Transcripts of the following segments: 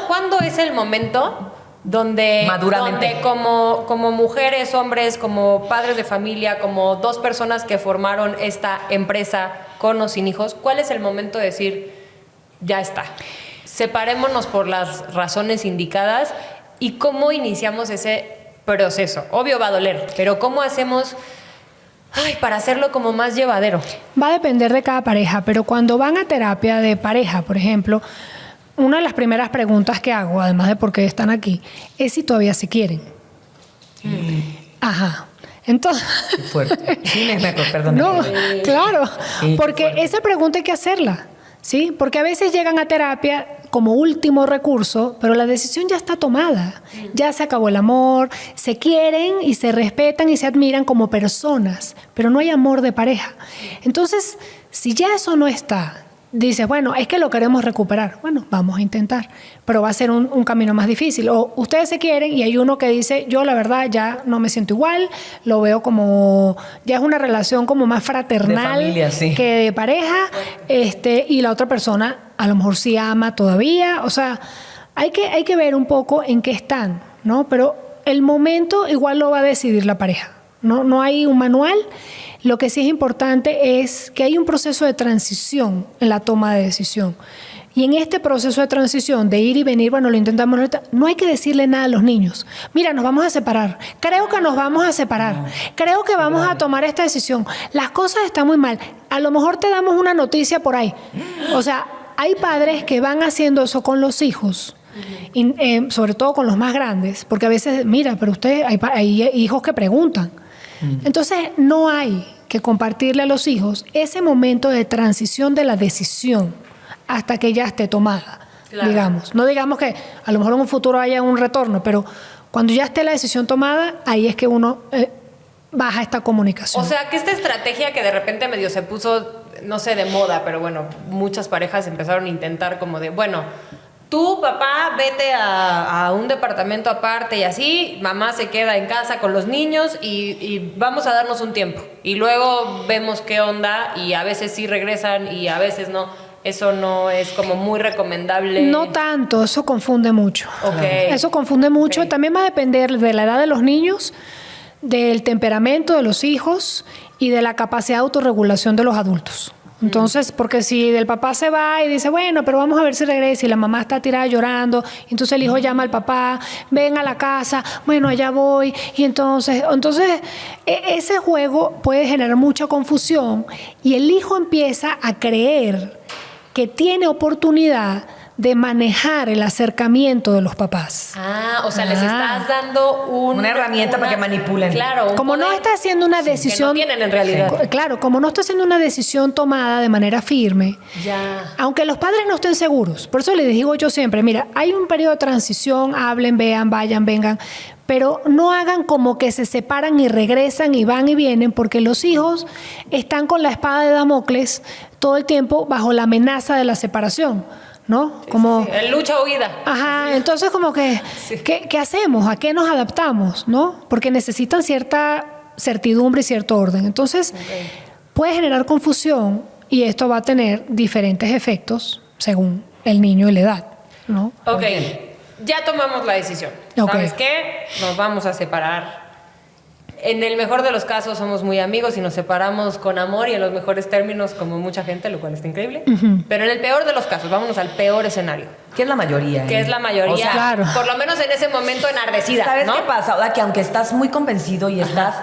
¿Cuándo es el momento donde como mujeres, hombres, como padres de familia, como dos personas que formaron esta empresa con o sin hijos, cuál es el momento de decir, ya está, separémonos por las razones indicadas y cómo iniciamos ese proceso? Obvio va a doler, pero ¿cómo hacemos para hacerlo como más llevadero? Va a depender de cada pareja, pero cuando van a terapia de pareja, por ejemplo, una de las primeras preguntas que hago, además de por qué están aquí, es si todavía se quieren. Ajá. Entonces... Qué fuerte. Sí, perdón. No, claro, Sí, porque esa pregunta hay que hacerla, ¿sí? Porque a veces llegan a terapia como último recurso, pero la decisión ya está tomada. Ya se acabó el amor, se quieren y se respetan y se admiran como personas, pero no hay amor de pareja. Entonces, si ya eso no está, dices, bueno, es que lo queremos recuperar. Bueno, vamos a intentar, pero va a ser un camino más difícil. O ustedes se quieren y hay uno que dice, yo la verdad ya no me siento igual, lo veo como, ya es una relación como más fraternal de familia, sí, que de pareja, y la otra persona a lo mejor sí ama todavía. O sea, hay que ver un poco en qué están, ¿no? Pero el momento igual lo va a decidir la pareja. No hay un manual. Lo que sí es importante es que hay un proceso de transición en la toma de decisión. Y en este proceso de transición, de ir y venir, bueno, lo intentamos, no hay que decirle nada a los niños. Mira, nos vamos a separar. Creo que nos vamos a separar. Creo que vamos a tomar esta decisión. Las cosas están muy mal. A lo mejor te damos una noticia por ahí. O sea, hay padres que van haciendo eso con los hijos. Y, sobre todo con los más grandes. Porque a veces, mira, pero hay hijos que preguntan. Entonces, no hay que compartirle a los hijos ese momento de transición de la decisión hasta que ya esté tomada, claro, digamos. No digamos que a lo mejor en un futuro haya un retorno, pero cuando ya esté la decisión tomada, ahí es que uno baja esta comunicación. O sea, que esta estrategia que de repente medio se puso, no sé, de moda, pero bueno, muchas parejas empezaron a intentar como de, bueno, tú, papá, vete a un departamento aparte y así, mamá se queda en casa con los niños y vamos a darnos un tiempo. Y luego vemos qué onda y a veces sí regresan y a veces no. Eso no es como muy recomendable. No tanto, eso confunde mucho. Okay. Eso confunde mucho. Okay. También va a depender de la edad de los niños, del temperamento de los hijos y de la capacidad de autorregulación de los adultos. Entonces, porque si el papá se va y dice, bueno, pero vamos a ver si regresa, y la mamá está tirada llorando, entonces el hijo llama al papá, ven a la casa, bueno, allá voy, y entonces ese juego puede generar mucha confusión y el hijo empieza a creer que tiene oportunidad de manejar el acercamiento de los papás. O sea, les estás dando una herramienta para que manipulen. Claro. Como no está haciendo una decisión... Que no tienen en realidad. Claro, como no está haciendo una decisión tomada de manera firme, ya, aunque los padres no estén seguros. Por eso les digo yo siempre, mira, hay un periodo de transición, hablen, vean, vayan, vengan, pero no hagan como que se separan y regresan y van y vienen, porque los hijos están con la espada de Damocles todo el tiempo bajo la amenaza de la separación, ¿no? Como el lucha o huida. Ajá, entonces como que ¿qué hacemos? ¿A qué nos adaptamos? ¿No? Porque necesitan cierta certidumbre y cierto orden. Entonces, puede generar confusión y esto va a tener diferentes efectos según el niño y la edad, ¿no? Ok, ya tomamos la decisión. ¿Sabes qué? Nos vamos a separar. En el mejor de los casos somos muy amigos y nos separamos con amor y en los mejores términos como mucha gente, lo cual está increíble. Pero en el peor de los casos, vámonos al peor escenario. ¿Qué es la mayoría? Que es la mayoría, o sea, claro, por lo menos en ese momento enardecida, ¿sabes ¿no? qué pasa? O sea, que aunque estás muy convencido y estás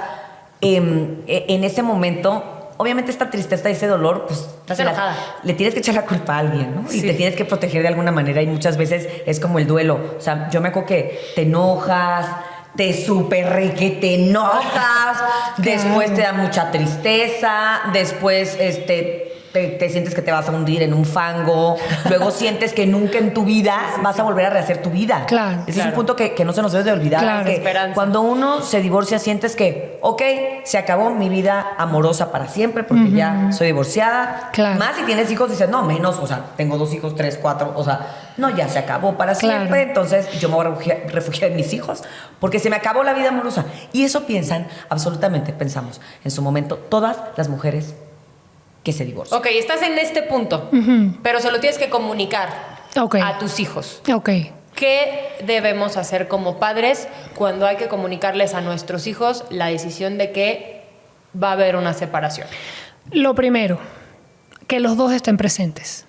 en ese momento, obviamente esta tristeza y ese dolor, pues estás enojada. Le tienes que echar la culpa a alguien, ¿no? Sí. Y te tienes que proteger de alguna manera y muchas veces es como el duelo. O sea, yo me acuerdo que te enojas, te te enojas, después te da mucha tristeza, después te sientes que te vas a hundir en un fango, luego sientes que nunca en tu vida vas a volver a rehacer tu vida. Claro. Ese es un punto que no se nos debe de olvidar. Claro. Que Esperanza. cuando uno se divorcia sientes que, ok, se acabó mi vida amorosa para siempre porque ya soy divorciada. Claro. Más si tienes hijos dices, no, menos, o sea, tengo 2 hijos, 3, 4, o sea, no, ya se acabó para siempre, entonces yo me voy a refugiar en mis hijos porque se me acabó la vida amorosa. Y eso pensamos en su momento todas las mujeres que se divorcian. Ok, estás en este punto, pero se lo tienes que comunicar. a tus hijos. Ok. ¿Qué debemos hacer como padres cuando hay que comunicarles a nuestros hijos la decisión de que va a haber una separación? Lo primero, que los dos estén presentes.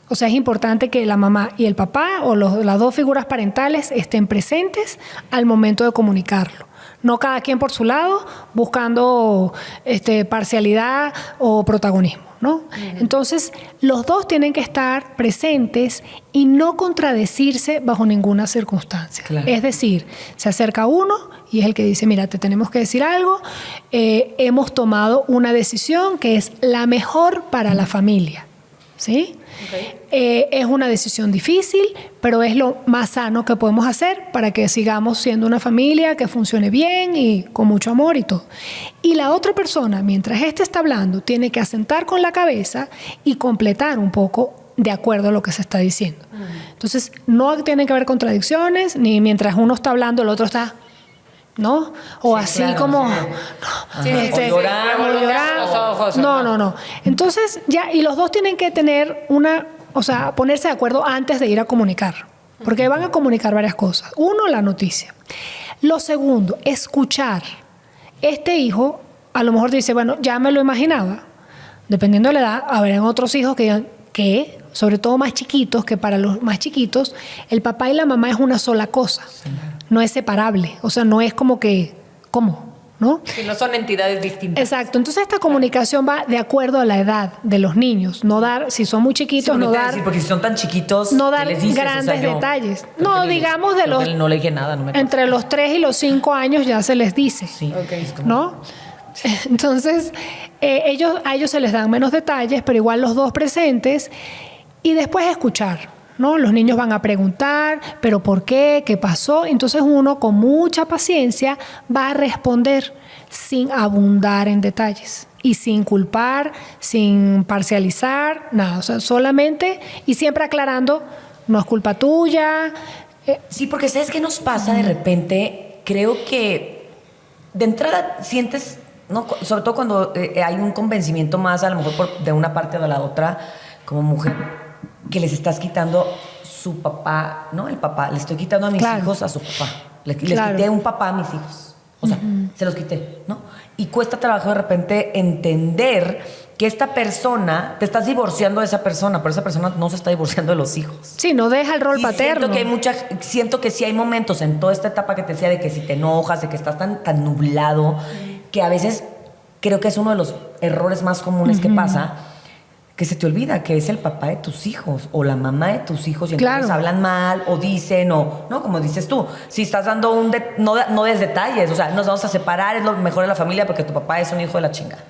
O sea, es importante que la mamá y el papá o las dos figuras parentales estén presentes al momento de comunicarlo. No cada quien por su lado buscando parcialidad o protagonismo, ¿no? Uh-huh. Entonces, los dos tienen que estar presentes y no contradecirse bajo ninguna circunstancia. Claro. Es decir, se acerca uno y es el que dice, mira, te tenemos que decir algo, hemos tomado una decisión que es la mejor para la familia, ¿sí? Okay. Es una decisión difícil, pero es lo más sano que podemos hacer para que sigamos siendo una familia que funcione bien y con mucho amor y todo. Y la otra persona, mientras está hablando, tiene que asentar con la cabeza y completar un poco de acuerdo a lo que se está diciendo. Entonces, no tienen que haber contradicciones, ni mientras uno está hablando, el otro está... ¿no? O sí, así claro, como sí. O llorar. Los ojos, no. Entonces, ya, y los dos tienen que tener ponerse de acuerdo antes de ir a comunicar, porque van a comunicar varias cosas. Uno, la noticia. Lo segundo, escuchar. Este hijo a lo mejor dice, bueno, ya me lo imaginaba. Dependiendo de la edad, habrán otros hijos que digan, ¿qué? Sobre todo más chiquitos, que para los más chiquitos, el papá y la mamá es una sola cosa. Sí. No es separable. O sea, no es como que, ¿cómo? ¿No? Sí, no son entidades distintas. Exacto. Entonces, esta comunicación va de acuerdo a la edad de los niños. No dar, si son muy chiquitos, sí, no dar... Decir, porque si son tan chiquitos, no dar grandes detalles. No, digamos de los... No le dije nada. No me entre los 3 y los 5 años ya se les dice. Sí. Okay. ¿No? Entonces, a ellos se les dan menos detalles, pero igual los dos presentes. Y después escuchar, ¿no? Los niños van a preguntar, ¿pero por qué? ¿Qué pasó? Entonces uno con mucha paciencia va a responder sin abundar en detalles y sin culpar, sin parcializar, nada. O sea, solamente y siempre aclarando, no es culpa tuya. Sí, porque ¿sabes qué nos pasa de repente? Creo que de entrada sientes, ¿no? Sobre todo cuando hay un convencimiento más, a lo mejor de una parte o de la otra, como mujer, que les estás quitando su papá, ¿no? El papá, le estoy quitando a mis hijos a su papá. Les quité un papá a mis hijos. O sea, se los quité, ¿no? Y cuesta trabajo de repente entender que esta persona, te estás divorciando de esa persona, pero esa persona no se está divorciando de los hijos. Sí, no deja el rol paterno. Siento que sí hay momentos en toda esta etapa que te decía de que si te enojas, de que estás tan nublado, que a veces creo que es uno de los errores más comunes que pasa, que se te olvida que es el papá de tus hijos o la mamá de tus hijos y entonces hablan mal o dicen o, ¿no? Como dices tú, si estás dando no des detalles, o sea, nos vamos a separar, es lo mejor de la familia porque tu papá es un hijo de la chingada.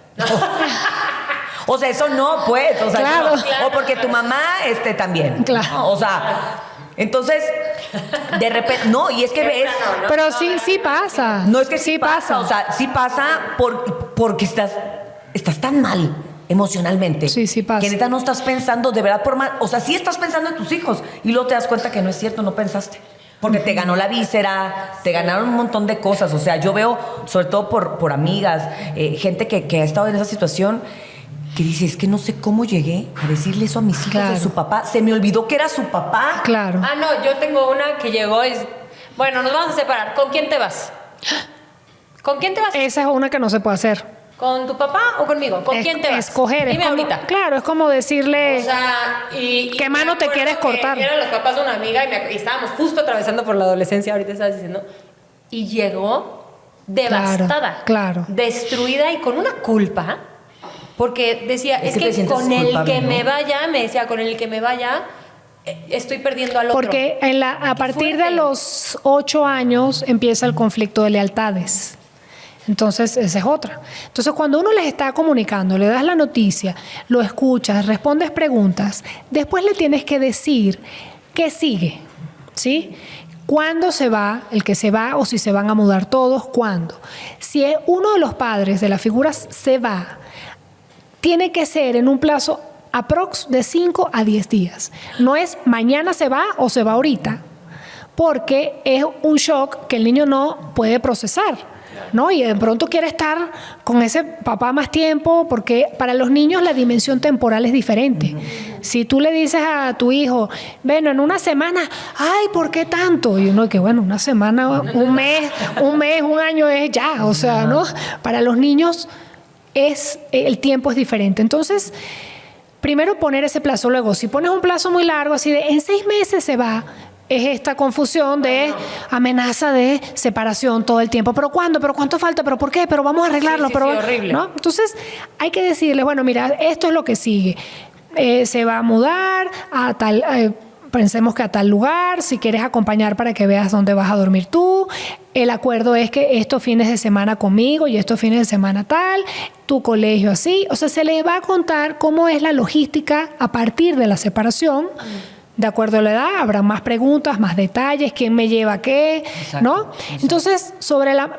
O sea, eso no, pues, o sea, claro. O porque tu mamá también. Claro. ¿No? O sea, entonces, de repente, no, y es que ves... No, pero sí pasa. No es que sí pasa, o sea, sí pasa porque estás tan mal emocionalmente. Sí pasa. Que neta no estás pensando de verdad por mal. O sea, sí estás pensando en tus hijos y luego te das cuenta que no es cierto, no pensaste. Porque te ganó la víscera, te ganaron un montón de cosas. O sea, yo veo, sobre todo por amigas, gente que ha estado en esa situación, que dice, es que no sé cómo llegué a decirle eso a mis hijos de su papá. Se me olvidó que era su papá. Claro. Ah, no, yo tengo una que llegó y... Bueno, nos vamos a separar. ¿Con quién te vas? ¿Con quién te vas? Esa es una que no se puede hacer. ¿Con tu papá o conmigo? ¿Con quién te vas? Escoger. Dime ahorita. Claro, es como decirle... O sea, ¿qué mano te quieres cortar? Eran los papás de una amiga y estábamos justo atravesando por la adolescencia, ahorita estabas diciendo, y llegó devastada. Claro. Destruida y con una culpa, porque decía, es que con el que me vaya, me decía, con el que me vaya, estoy perdiendo al otro. Porque a partir de los 8 años empieza el conflicto de lealtades. Entonces, esa es otra. Entonces, cuando uno les está comunicando, le das la noticia, lo escuchas, respondes preguntas, después le tienes que decir qué sigue, ¿sí? ¿Cuándo se va el que se va o si se van a mudar todos? ¿Cuándo? Si uno de los padres de las figuras se va, tiene que ser en un plazo aprox de 5 a 10 días. No es mañana se va o se va ahorita, porque es un shock que el niño no puede procesar. ¿no? Y de pronto quiere estar con ese papá más tiempo, porque para los niños la dimensión temporal es diferente. Si tú le dices a tu hijo, bueno, en una semana, ay, ¿por qué tanto? Y uno que, bueno, una semana, un mes, un año es ya, o sea, ¿no? Para los niños el tiempo es diferente. Entonces, primero poner ese plazo. Luego, si pones un plazo muy largo, así de en 6 meses se va, es esta confusión de amenaza de separación todo el tiempo. ¿Pero cuándo? ¿Pero cuánto falta? ¿Pero por qué? ¿Pero vamos a arreglarlo? Sí, pero horrible. ¿no? Entonces, hay que decirle, bueno, mira, esto es lo que sigue. Se va a mudar a tal... pensemos que a tal lugar, si quieres acompañar para que veas dónde vas a dormir tú. El acuerdo es que estos fines de semana conmigo y estos fines de semana tal, tu colegio así. O sea, se le va a contar cómo es la logística a partir de la separación. De acuerdo a la edad, habrá más preguntas, más detalles, quién me lleva qué, Exacto, ¿no? exacto. Entonces,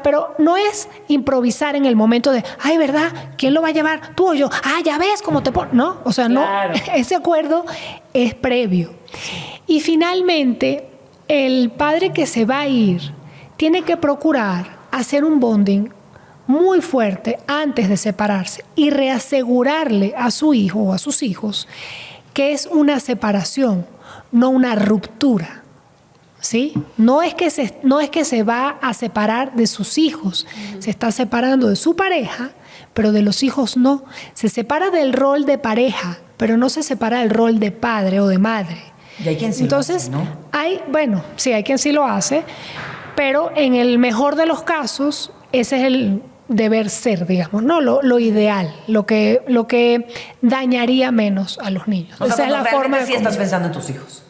pero no es improvisar en el momento de, ay, ¿verdad? ¿Quién lo va a llevar? ¿Tú o yo? Ah, ya ves cómo te pones, ¿no? O sea, Claro. no, ese acuerdo es previo. Y finalmente, el padre que se va a ir tiene que procurar hacer un bonding muy fuerte antes de separarse y reasegurarle a su hijo o a sus hijos que es una separación, no una ruptura. ¿Sí? No es que se va a separar de sus hijos, se está separando de su pareja, pero de los hijos no. Se separa del rol de pareja, pero no se separa del rol de padre o de madre. Y hay quien sí Entonces, lo hace, ¿no? Sí, hay quien sí lo hace, pero en el mejor de los casos, ese es el deber ser, digamos, ¿no? Lo ideal, lo que dañaría menos a los niños. O sea, Esa es la forma de sí estás convivir. pensando en tus hijos.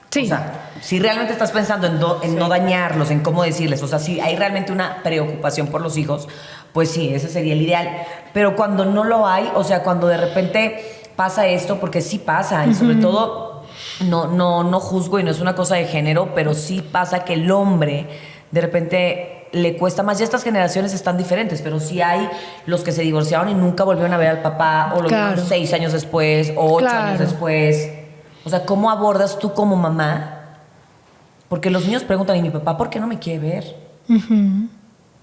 Sí. O sea, si realmente estás pensando en no dañarlos, en cómo decirles, o sea, si hay realmente una preocupación por los hijos, pues sí, ese sería el ideal. Pero cuando no lo hay, o sea, cuando de repente pasa esto, porque sí pasa, y sobre todo, no juzgo y no es una cosa de género, pero sí pasa que el hombre de repente le cuesta más. Ya estas generaciones están diferentes, pero sí hay los que se divorciaron y nunca volvieron a ver al papá, o lo vieron 6 años después, o 8 años después. O sea, ¿cómo abordas tú como mamá? Porque los niños preguntan, ¿y mi papá por qué no me quiere ver?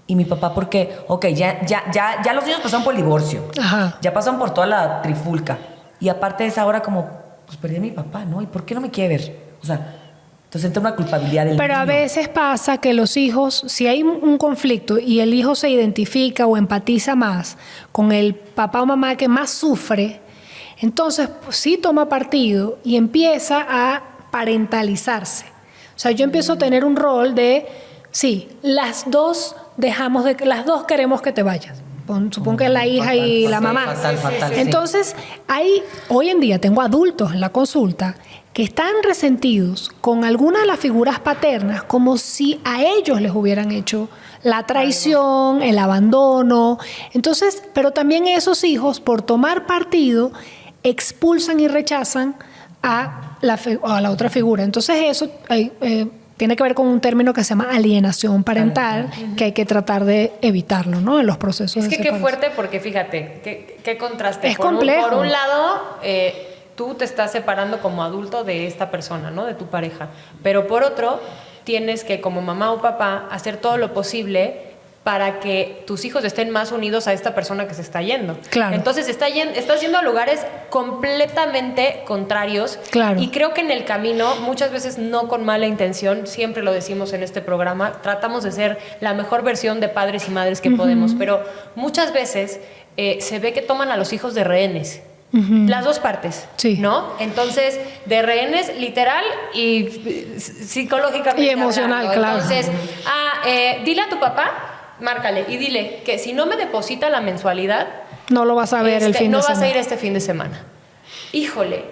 Y mi papá, ¿por qué? Ok, ya los niños pasan por el divorcio. Ajá. Ya pasan por toda la trifulca. Y aparte es ahora como, pues perdí a mi papá, ¿no? ¿Y por qué no me quiere ver? O sea, entonces entra una culpabilidad del Pero niño. a veces pasa que los hijos, si hay un conflicto y el hijo se identifica o empatiza más con el papá o mamá que más sufre, entonces pues, sí toma partido y empieza a parentalizarse. O sea, yo empiezo a tener un rol de, sí, las dos queremos que te vayas. Supongo que es la hija y la mamá. Fatal, sí. Entonces, hoy en día tengo adultos en la consulta que están resentidos con alguna de las figuras paternas como si a ellos les hubieran hecho la traición, el abandono. Entonces, pero también esos hijos, por tomar partido, expulsan y rechazan a la otra figura. Entonces, eso tiene que ver con un término que se llama alienación parental, que hay que tratar de evitarlo, ¿no? En los procesos de separación. Qué fuerte, porque fíjate, qué contraste. Es complejo. Por un lado, tú te estás separando como adulto de esta persona, ¿no? De tu pareja. Pero por otro, tienes que, como mamá o papá, hacer todo lo posible para que tus hijos estén más unidos a esta persona que se está yendo. Claro. Entonces estás yendo a lugares completamente contrarios. Claro. Y creo que en el camino, muchas veces no con mala intención, siempre lo decimos en este programa, tratamos de ser la mejor versión de padres y madres que podemos, pero muchas veces se ve que toman a los hijos de rehenes. Las dos partes, sí. ¿no? Entonces, de rehenes literal y psicológicamente y emocional, hablando. claro. Entonces, dile a tu papá, márcale y dile que si no me deposita la mensualidad, no lo vas a ver el fin no de semana. vas a ir este fin de semana. Híjole,